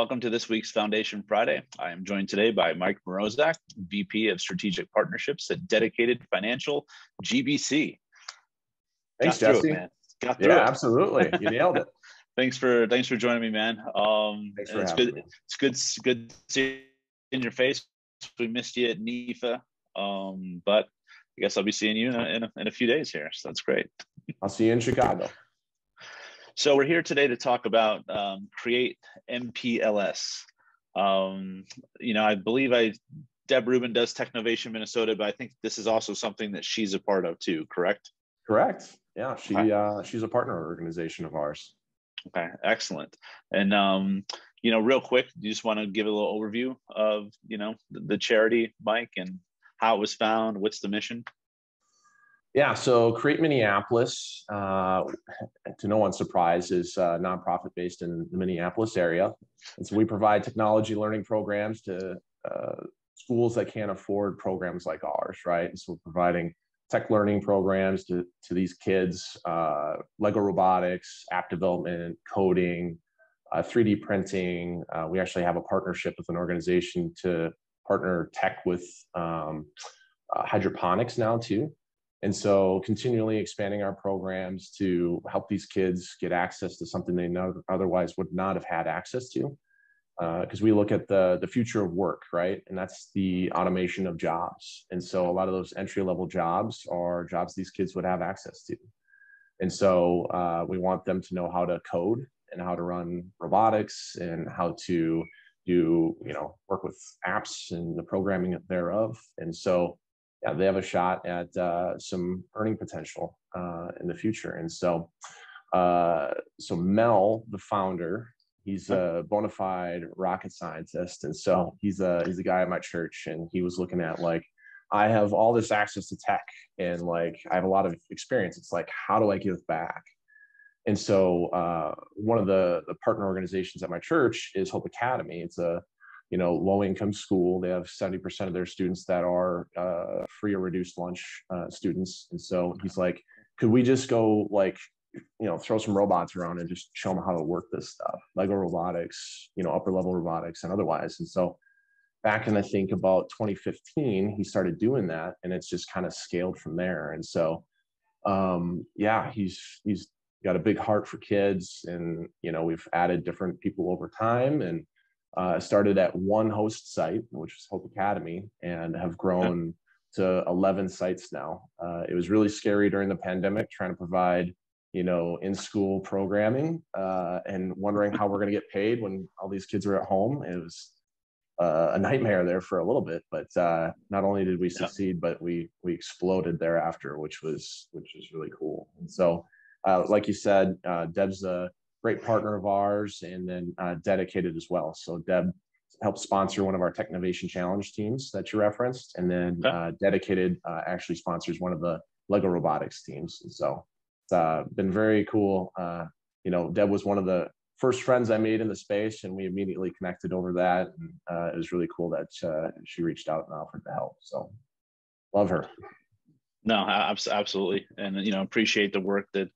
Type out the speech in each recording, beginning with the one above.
Welcome to this week's Foundation Friday. I am joined today by Mike Morozak, VP of Strategic Partnerships at Dedicated Financial, GBC. Thanks, Got through Jesse. it, man. Got through Yeah, it. absolutely. You nailed it. Thanks for joining me, man. Thanks for it's having good. me. It's good to see you in your face. We missed you at NIFA, but I guess I'll be seeing you in a few days here. So that's great. I'll see you in Chicago. So we're here today to talk about Create MPLS. I believe Deb Rubin does Technovation Minnesota, but I think this is also something that she's a part of too, correct? Correct. Yeah, she's a partner organization of ours. Okay, excellent. And real quick, you just want to give a little overview of the charity, Mike, and how it was found. What's the mission? Yeah, so Create Minneapolis, to no one's surprise, is a nonprofit based in the Minneapolis area. And so we provide technology learning programs to schools that can't afford programs like ours, right? And so we're providing tech learning programs to these kids, Lego robotics, app development, coding, 3D printing. We actually have a partnership with an organization to partner tech with hydroponics now too. And so continually expanding our programs to help these kids get access to something they otherwise would not have had access to. Because we look at the future of work, right? And that's the automation of jobs. And so a lot of those entry-level jobs are jobs these kids would have access to. And so we want them to know how to code and how to run robotics and how to do, work with apps and the programming thereof. And so yeah, they have a shot at some earning potential in the future. And so, Mel, the founder, he's a bona fide rocket scientist. And so he's a guy at my church, and he was looking at I have all this access to tech and I have a lot of experience. It's how do I give back? And so one of the partner organizations at my church is Hope Academy. It's a low-income school. They have 70% of their students that are free or reduced lunch students. And so he's like, could we just go throw some robots around and just show them how to work this stuff, Lego robotics, upper level robotics and otherwise. And so back in, I think about 2015, he started doing that, and it's just kind of scaled from there. And so, he's got a big heart for kids, and, we've added different people over time, and started at one host site, which is Hope Academy, and have grown to 11 sites now. It was really scary during the pandemic trying to provide, in-school programming and wondering how we're going to get paid when all these kids are at home. It was a nightmare there for a little bit, but not only did we succeed, but we exploded thereafter, which was really cool. And so, like you said, Deb's a great partner of ours, and then Dedicated as well. So Deb helped sponsor one of our Technovation Challenge teams that you referenced, and then Dedicated actually sponsors one of the Lego robotics teams. And so it's been very cool. Deb was one of the first friends I made in the space, and we immediately connected over that. And it was really cool that she reached out and offered to help. So love her. No, absolutely. And, appreciate the work that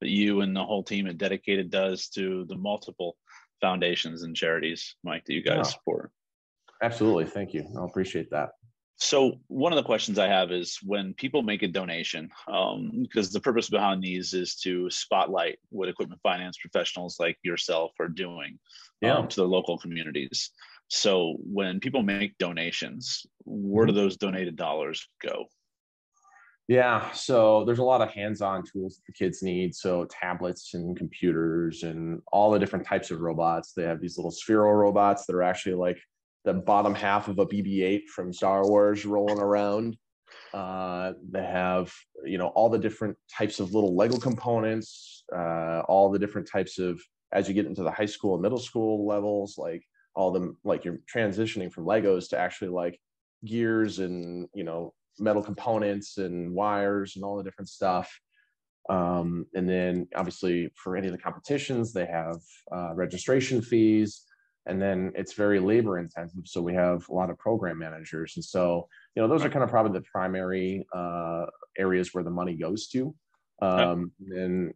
that you and the whole team at Dedicated does to the multiple foundations and charities, Mike, that you guys support. Absolutely. Thank you. I appreciate that. So one of the questions I have is when people make a donation, because the purpose behind these is to spotlight what equipment finance professionals like yourself are doing to their local communities. So when people make donations, where do those donated dollars go? Yeah, so there's a lot of hands-on tools that the kids need. So tablets and computers and all the different types of robots. They have these little spherical robots that are actually like the bottom half of a BB-8 from Star Wars rolling around. They have, all the different types of little Lego components, all the different types of, as you get into the high school and middle school levels, all them, you're transitioning from Legos to actually gears and, metal components and wires and all the different stuff. And then obviously for any of the competitions, they have registration fees, and then it's very labor intensive. So we have a lot of program managers. And so, those are kind of probably the primary areas where the money goes to. And,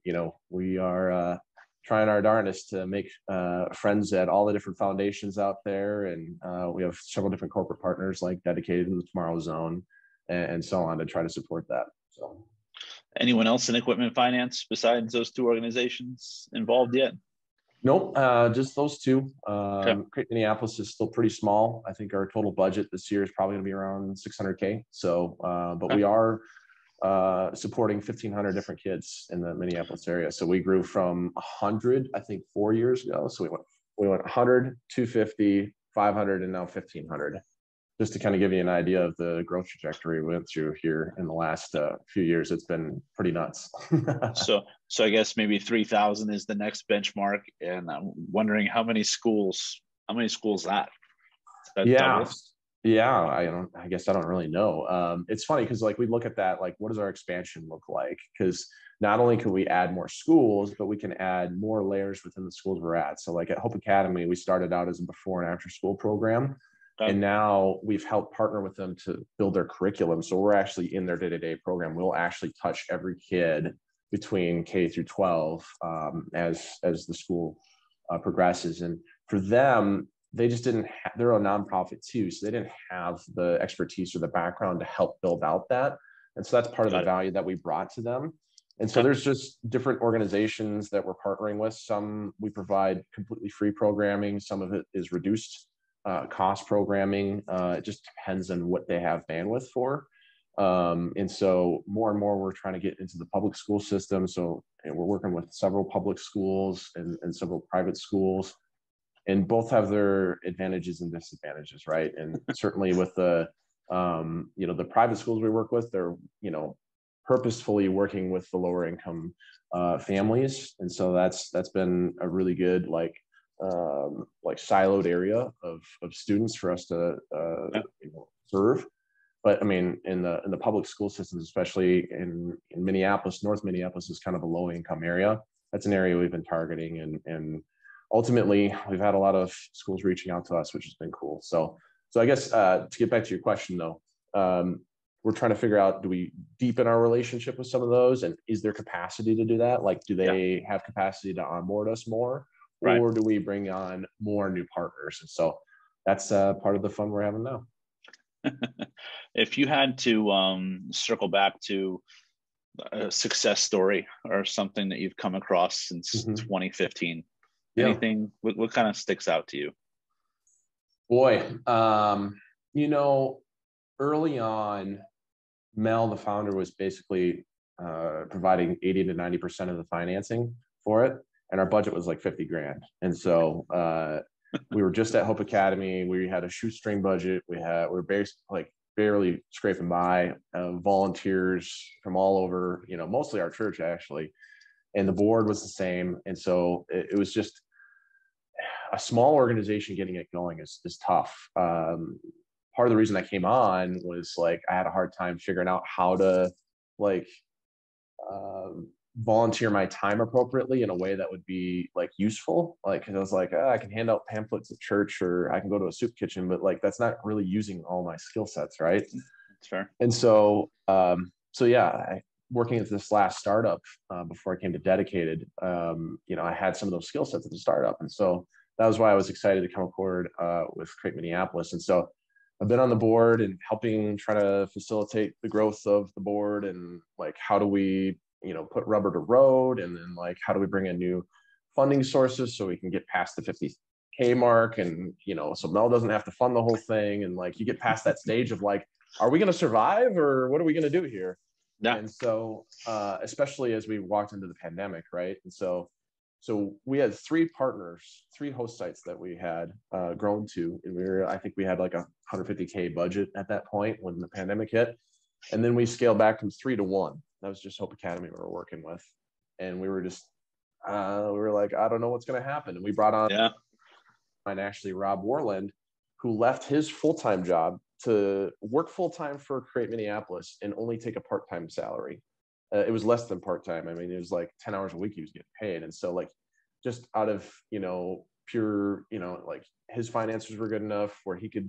we are trying our darndest to make friends at all the different foundations out there. And we have several different corporate partners like dedicated to the Tomorrow Zone and so on to try to support that. So, anyone else in equipment finance besides those two organizations involved yet? Nope, just those two. Okay. Create Minneapolis is still pretty small. I think our total budget this year is probably going to be around $600K. So, but we are supporting 1,500 different kids in the Minneapolis area. So we grew from 100, I think, 4 years ago. So we went 100, 250, 500, and now 1,500. Just to kind of give you an idea of the growth trajectory we went through here in the last few years. It's been pretty nuts. So I guess maybe 3,000 is the next benchmark, and I'm wondering how many schools that Yeah. doubles? Yeah, I guess I don't really know. It's funny because like we look at that, like what does our expansion look like? Because not only can we add more schools, but we can add more layers within the schools we're at. So like at Hope Academy, we started out as a before and after school program. And now we've helped partner with them to build their curriculum. So we're actually in their day-to-day program. We'll actually touch every kid between K through 12 as the school progresses. And for them, they just didn't they're a nonprofit too, so they didn't have the expertise or the background to help build out that. And so that's part of the value that we brought to them. And so there's just different organizations that we're partnering with. Some we provide completely free programming. Some of it is reduced cost programming. It just depends on what they have bandwidth for. And so more and more we're trying to get into the public school system. So we're working with several public schools and several private schools. And both have their advantages and disadvantages, right? And certainly with the, the private schools we work with, they're, purposefully working with the lower income families. And so that's been a really good, siloed area of students for us to serve. But I mean, in the public school systems, especially in Minneapolis, North Minneapolis is kind of a low income area. That's an area we've been targeting, and ultimately we've had a lot of schools reaching out to us, which has been cool. So I guess to get back to your question though, we're trying to figure out, do we deepen our relationship with some of those, and is there capacity to do that? Like, do they have capacity to onboard us more, or do we bring on more new partners? And so that's part of the fun we're having now. If you had to circle back to a success story or something that you've come across since 2015, anything, what kind of sticks out to you? Boy, early on, Mel, the founder, was basically providing 80 to 90% of the financing for it. And our budget was like 50 grand. And so we were just at Hope Academy. We had a shoestring budget. We were barely scraping by, volunteers from all over, mostly our church actually. And the board was the same. And so it was just a small organization getting it going is tough. Part of the reason I came on was I had a hard time figuring out how to volunteer my time appropriately in a way that would be useful. Cause I was I can hand out pamphlets at church, or I can go to a soup kitchen, but that's not really using all my skill sets. Right. That's fair. And so, working at this last startup before I came to Dedicated, I had some of those skill sets at the startup. And so that was why I was excited to come aboard with Create Minneapolis. And so I've been on the board and helping try to facilitate the growth of the board, and how do we, put rubber to road, and then how do we bring in new funding sources so we can get past the 50K mark, and so Mel doesn't have to fund the whole thing, and you get past that stage of are we going to survive, or what are we going to do here? Yeah. And so especially as we walked into the pandemic, right? And so we had 3 partners, 3 host sites that we had grown to, and I think we had a 150K budget at that point when the pandemic hit. And then we scaled back from 3 to 1. That was just Hope Academy we were working with. And we were just, we were I don't know what's going to happen. And we brought on actually Rob Warland, who left his full-time job to work full-time for Create Minneapolis and only take a part-time salary. It was less than part-time. I mean, it was 10 hours a week he was getting paid. And so just out of, pure, his finances were good enough where he could,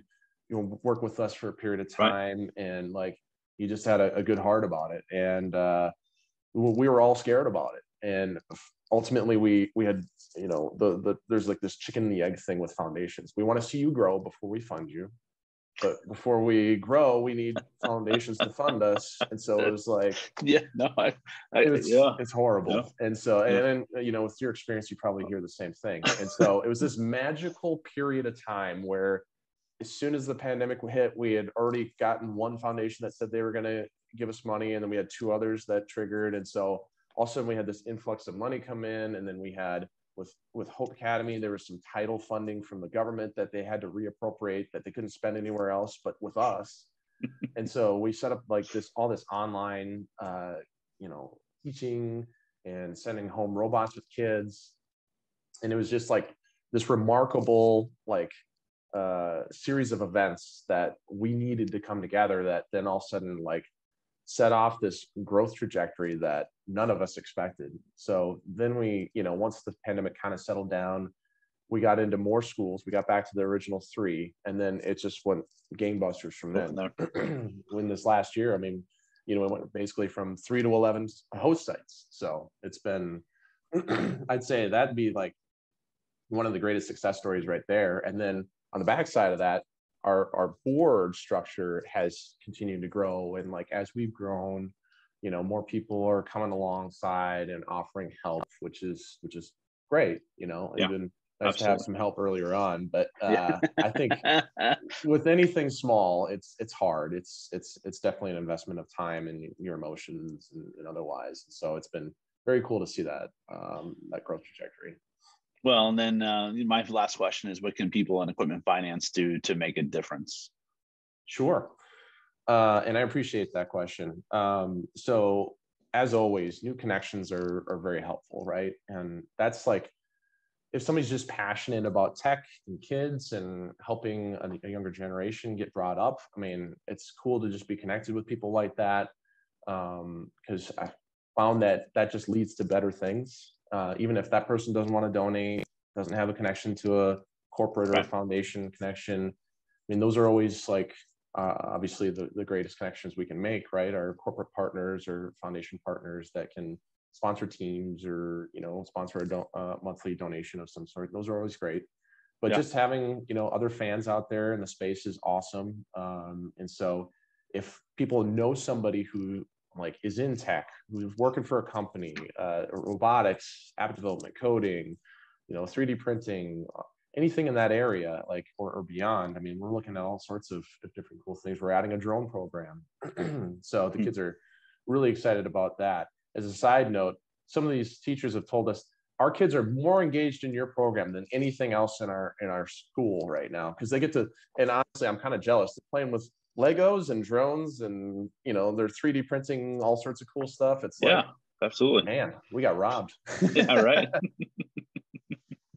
work with us for a period of time. Right. And he just had a good heart about it. And we were all scared about it. And ultimately we had, you know, there's like this chicken and the egg thing with foundations. We want to see you grow before we fund you, but before we grow, we need foundations to fund us. And so it was like, yeah, no, it's horrible. Yeah. And so, and you know, with your experience, you probably hear the same thing. And so it was this magical period of time where as soon as the pandemic hit, we had already gotten one foundation that said they were going to give us money. And then we had two others that triggered. And so all of a sudden we had this influx of money come in. And then we had with Hope Academy, there was some title funding from the government that they had to reappropriate that they couldn't spend anywhere else but with us. And so we set up like all this online, you know, teaching and sending home robots with kids. And it was just like this remarkable, like, series of events that we needed to come together that then all of a sudden like set off this growth trajectory that none of us expected. So then we, you know, once the pandemic kind of settled down, we got into more schools. We got back to the original 3, and then it just went gangbusters from then. When this last year, I mean, you know, it went basically from 3 to 11 host sites. So it's been, I'd say that'd be like one of the greatest success stories right there. And then on the backside of that, our board structure has continued to grow. And like, as we've grown, you know, more people are coming alongside and offering help, which is great. You know, Yeah, even nice absolutely. to have some help earlier on. But I think with anything small, it's hard. It's definitely an investment of time and your emotions and otherwise. So it's been very cool to see that that growth trajectory. Well, and then my last question is, what can people in equipment finance do to make a difference? Sure. And I appreciate that question. So as always, new connections are very helpful, right? And that's like, if somebody's just passionate about tech and kids and helping a younger generation get brought up, I mean, it's cool to just be connected with people like that. Because I found that just leads to better things. Even if that person doesn't want to donate, doesn't have a connection to a corporate or a foundation connection. I mean, those are always like, obviously the greatest connections we can make, right? Our corporate partners or foundation partners that can sponsor teams or, you know, sponsor a monthly donation of some sort. Those are always great. But just having, you know, other fans out there in the space is awesome. And so if people know somebody who like is in tech, who's working for a company, robotics, app development, coding, you know, 3D printing, anything in that area, like, or beyond. I mean, we're looking at all sorts of different cool things. We're adding a drone program. So the kids are really excited about that. As a side note, some of these teachers have told us our kids are more engaged in your program than anything else in our school right now, because they get to, and honestly, I'm kind of jealous. They're playing with Legos and drones, and you know, they're 3D printing all sorts of cool stuff. It's like, absolutely, man, we got robbed. Yeah, right.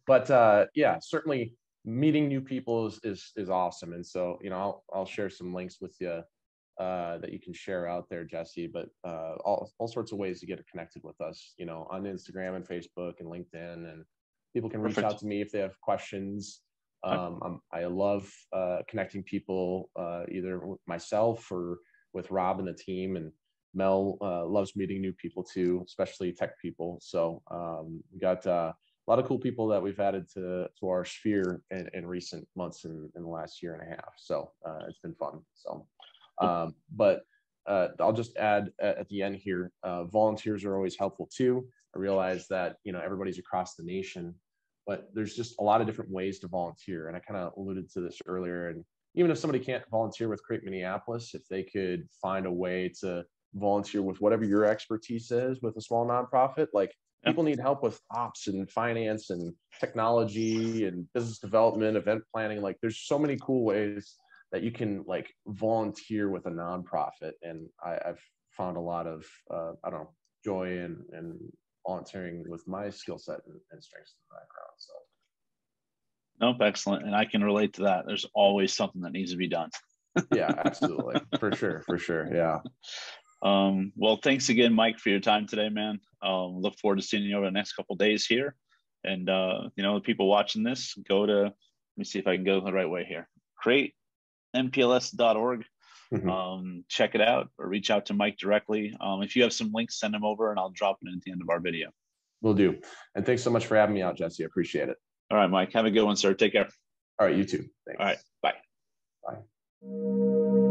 But yeah, certainly meeting new people is awesome. And so, you know, I'll share some links with you that you can share out there, Jesse. But all sorts of ways to get connected with us, you know, on Instagram and Facebook and LinkedIn, and people can reach out to me if they have questions. I love connecting people, either with myself or with Rob and the team, and Mel loves meeting new people too, especially tech people. So we got a lot of cool people that we've added to our sphere in recent months in the last year and a half. So it's been fun. So, but I'll just add at the end here, volunteers are always helpful too. I realize that, you know, everybody's across the nation, but there's just a lot of different ways to volunteer. And I kind of alluded to this earlier. And even if somebody can't volunteer with Create Minneapolis, if they could find a way to volunteer with whatever your expertise is with a small nonprofit, like people need help with ops and finance and technology and business development, event planning. Like there's so many cool ways that you can like volunteer with a nonprofit. And I've found a lot of, I don't know, joy and volunteering with my skill set and strengths in the background. So. Nope, excellent. And I can relate to that. There's always something that needs to be done. Yeah, absolutely. For sure. Yeah. Well, thanks again, Mike, for your time today, man. Look forward to seeing you over the next couple of days here. And, you know, the people watching this, go to, let me see if I can go the right way here. CreateMPLS.org. Check it out or reach out to Mike directly. If you have some links, send them over and I'll drop it at the end of our video. Will do. And thanks so much for having me out, Jesse. I appreciate it. All right, Mike. Have a good one, sir. Take care. All right, you too. Thanks. All right. Bye. Bye.